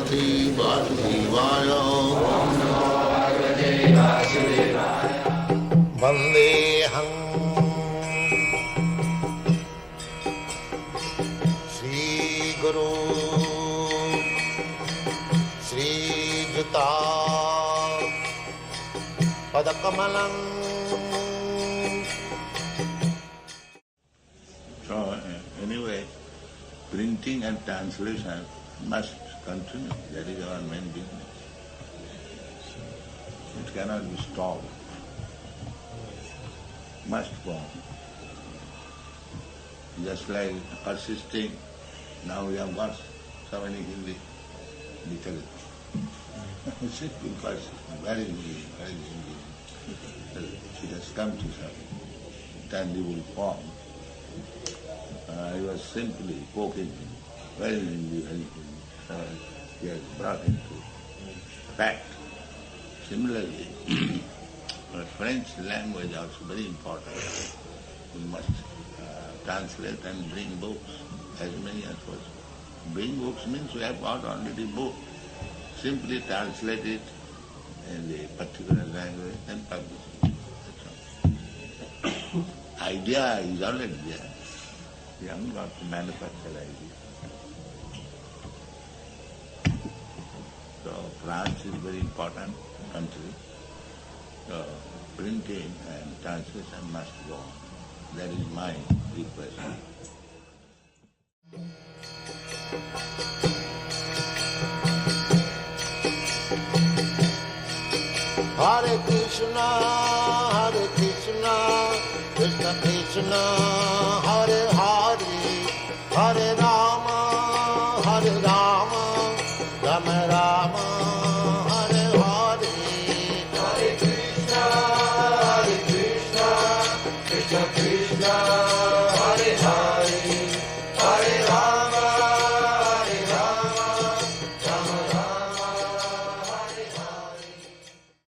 Bhagavate Vasudevaya. Vandeham Shri Guru Shri Juta Padakamalam. So anyway, printing and translation must continue. That is our main business. It cannot be stopped. Must go on. Just like persisting, now we have got so many Hindi literature. Simple persisting, very Hindi, very Hindi. It has come to some tangible form. I was simply poking him, very Hindi, very Hindi. He has brought into fact. Similarly, French language also very important. We must translate and bring books, as many as possible. Bring books means we have got already book. Simply translate it in the particular language and publish it. That's all. Idea is already there. We haven't got to manufacture idea. So France is a very important country. So printing and translation must go on. That is my request. Hare Krishna, Krishna Krishna, Hare Hare, Hare Rama, Rama Rama, Hare Hare. Hare Krishna, Krishna Krishna.